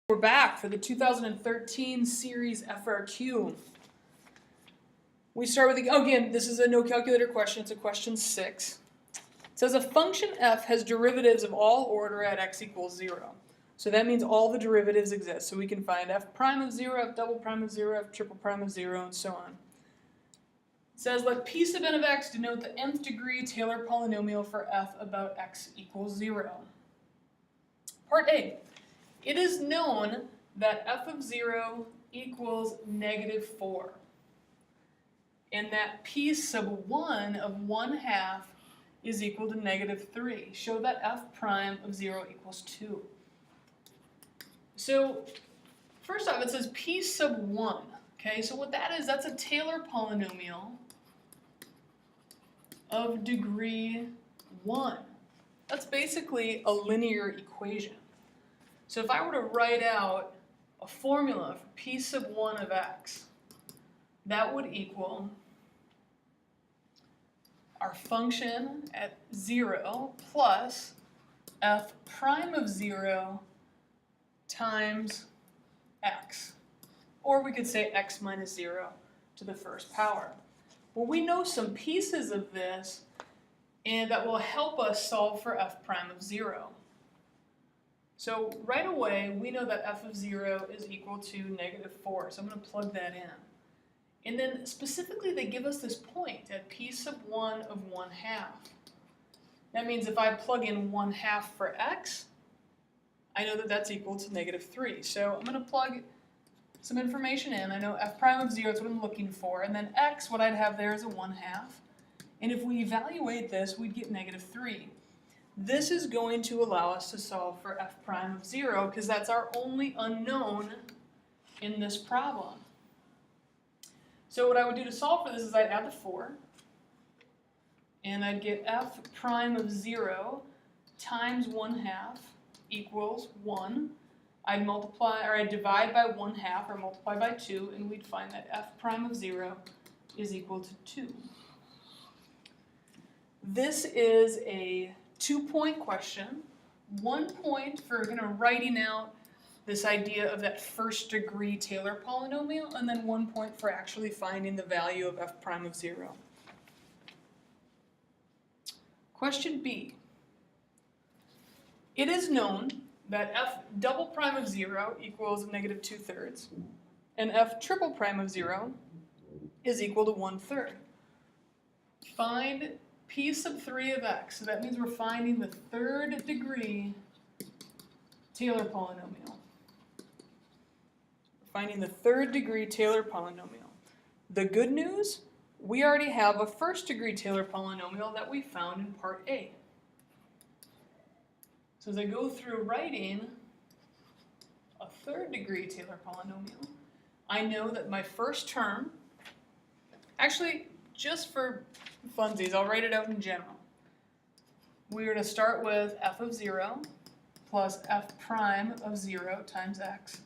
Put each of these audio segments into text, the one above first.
We're back for the 2013 series FRQ. We start with, again, this is a no calculator question, it's a question 6. It says a function f has derivatives of all order at x equals 0. So that means all the derivatives exist. So we can find f prime of 0, f double prime of 0, f triple prime of 0, and so on. It says let p sub n of x denote the nth degree Taylor polynomial for f about x equals 0. Part A. It is known that f of 0 equals -4, and that p sub 1 of 1/2 is equal to -3. Show that f prime of 0 equals 2. So first off, it says p sub 1. Okay, so what that is, that's a Taylor polynomial of degree 1. That's basically a linear equation. So if I were to write out a formula for p sub 1 of x, that would equal our function at 0 plus f prime of 0 times x. Or we could say x minus 0 to the first power. Well, we know some pieces of this and that will help us solve for f prime of 0. So right away, we know that f of 0 is equal to -4, so I'm going to plug that in. And then specifically, they give us this point at p sub 1 of 1/2. That means if I plug in 1/2 for x, I know that that's equal to -3. So I'm going to plug some information in. I know f prime of 0 is what I'm looking for, and then x, what I'd have there is a 1/2. And if we evaluate this, we'd get -3. This is going to allow us to solve for f prime of 0 because that's our only unknown in this problem. So what I would do to solve for this is I'd add the 4, and I'd get f prime of 0 times 1/2 equals 1. I'd multiply, or I'd divide by 1/2 or multiply by 2, and we'd find that f prime of 0 is equal to 2. This is a 2-point question, 1 point for writing out this idea of that first degree Taylor polynomial, and then 1 point for actually finding the value of f prime of 0. Question B. It is known that f double prime of 0 equals -2/3, and f triple prime of 0 is equal to 1/3. Find p sub 3 of x, so that means we're finding the third degree Taylor polynomial. We're finding the third degree Taylor polynomial. The good news, we already have a first degree Taylor polynomial that we found in part A. So as I go through writing a third degree Taylor polynomial, I know that my first term, actually just for funsies, I'll write it out in general. We are to start with f of 0 plus f prime of 0 times x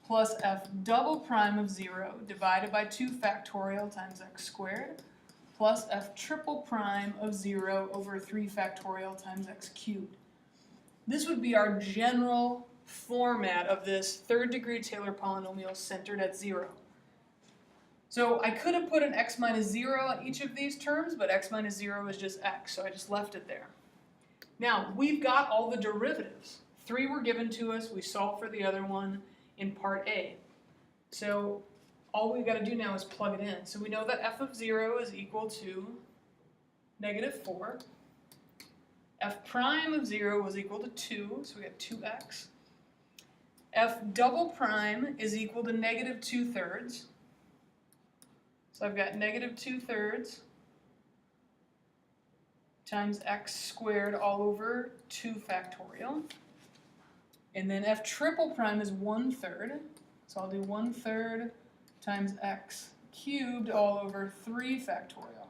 plus f double prime of 0 divided by 2 factorial times x squared plus f triple prime of 0 over 3 factorial times x cubed. This would be our general format of this third degree Taylor polynomial centered at 0. So I could have put an x minus 0 on each of these terms, but x minus 0 is just x, so I just left it there. Now, we've got all the derivatives. 3 were given to us, we solved for the other one in part A. So all we've got to do now is plug it in. So we know that f of 0 is equal to -4. F prime of 0 was equal to 2, so we got 2x. F double prime is equal to -2/3. So I've got -2/3 times x squared all over 2 factorial. And then f triple prime is 1/3. So I'll do 1/3 times x cubed all over 3 factorial.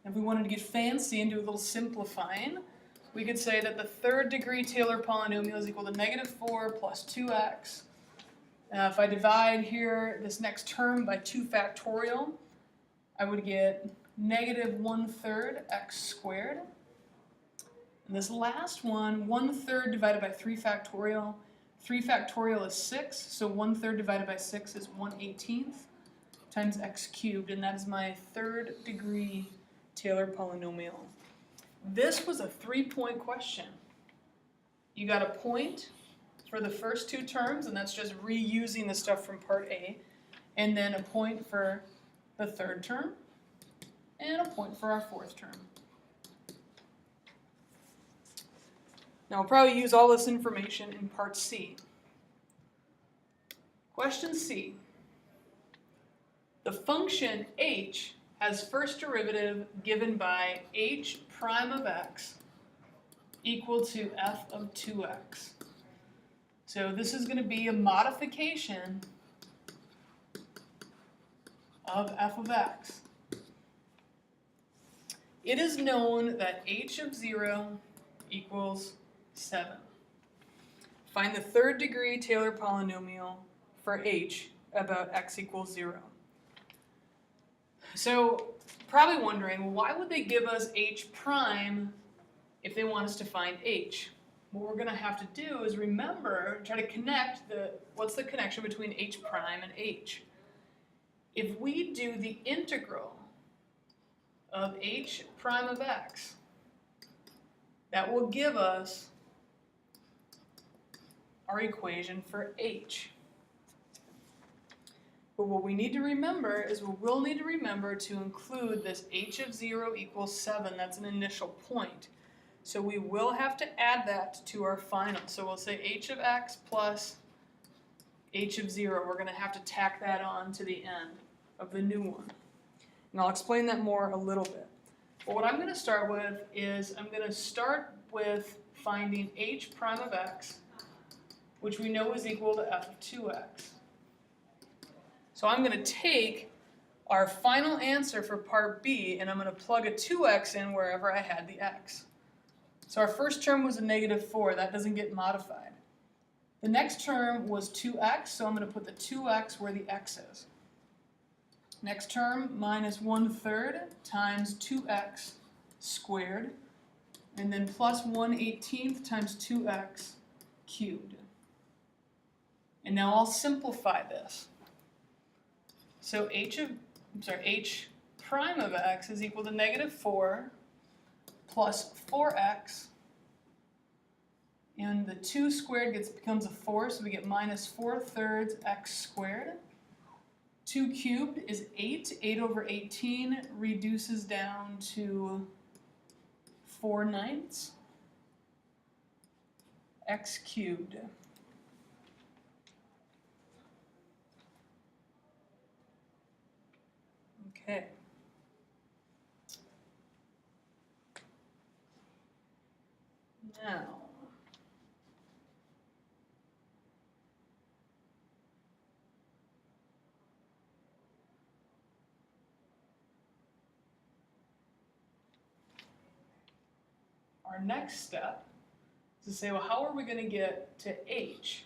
If we wanted to get fancy and do a little simplifying, we could say that the third degree Taylor polynomial is equal to -4 plus 2x. If I divide here this next term by 2 factorial, I would get -1/3 x squared. And this last one, 1/3 divided by 3 factorial. 3 factorial is 6, so 1/3 divided by 6 is 1/18 times x cubed, and that is my 3rd degree Taylor polynomial. This was a 3-point question. You got a point for the first 2 terms, and that's just reusing the stuff from part A, and then a point for the 3rd term, and a point for our 4th term. Now we'll probably use all this information in part C. Question C. The function h has first derivative given by h prime of x equal to f of 2x. So this is going to be a modification of f of x. It is known that h of 0 equals 7. Find the 3rd degree Taylor polynomial for h about x equals 0. So, probably wondering, why would they give us h prime if they want us to find h? What we're going to have to do is remember, try to connect what's the connection between h prime and h. If we do the integral of h prime of x, that will give us our equation for h. But what we need to remember is we'll need to remember to include this h of 0 equals 7. That's an initial point. So we will have to add that to our final. So we'll say h of x plus h of 0. We're going to have to tack that on to the end of the new one. And I'll explain that more a little bit. But what I'm going to start with is I'm going to start with finding h prime of x, which we know is equal to f of 2x. So I'm going to take our final answer for part B and I'm going to plug a 2x in wherever I had the x. So our first term was a -4, that doesn't get modified. The next term was 2x, so I'm going to put the 2x where the x is. Next term, minus 1/3 times 2x squared, and then plus 1/18 times 2x cubed. And now I'll simplify this. So h prime of x is equal to -4 plus 4x, and the 2 squared becomes a 4, so we get minus 4/3 x squared. 2 cubed is 8. 8 over 18 reduces down to 4/9 x cubed. Okay. Now, our next step is to say, well, how are we going to get to h?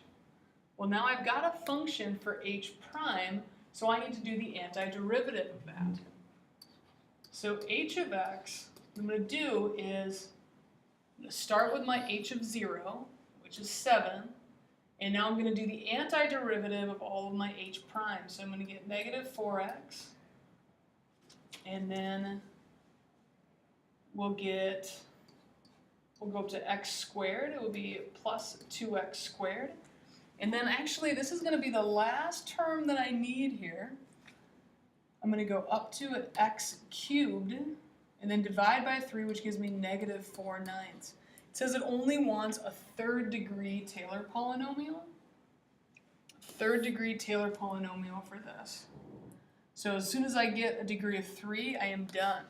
Well, now I've got a function for h prime, so I need to do the antiderivative of that. So h of x, what I'm going to do is I'm going to start with my h of 0, which is 7, and now I'm going to do the antiderivative of all of my h prime. So I'm going to get -4x, and then we'll go up to x squared. It will be plus 2x squared. And then actually, this is going to be the last term that I need here. I'm going to go up to x cubed, and then divide by 3, which gives me -4/9. It says it only wants a 3rd degree Taylor polynomial. 3rd degree Taylor polynomial for this. So as soon as I get a degree of 3, I am done.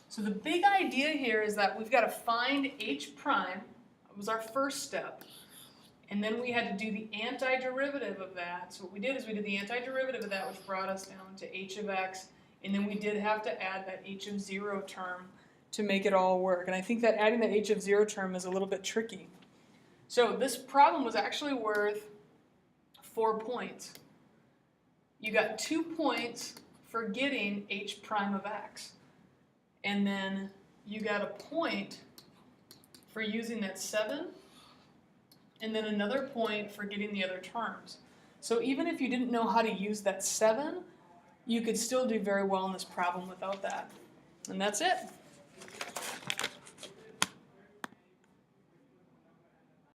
So the big idea here is that we've got to find h prime. That was our first step. And then we had to do the antiderivative of that. So what we did is we did the antiderivative of that, which brought us down to h of x. And then we did have to add that h of 0 term to make it all work. And I think that adding that h of 0 term is a little bit tricky. So this problem was actually worth 4 points. You got 2 points for getting h prime of x. And then you got a point for using that 7 and then another point for getting the other terms. So even if you didn't know how to use that 7, you could still do very well in this problem without that. And that's it.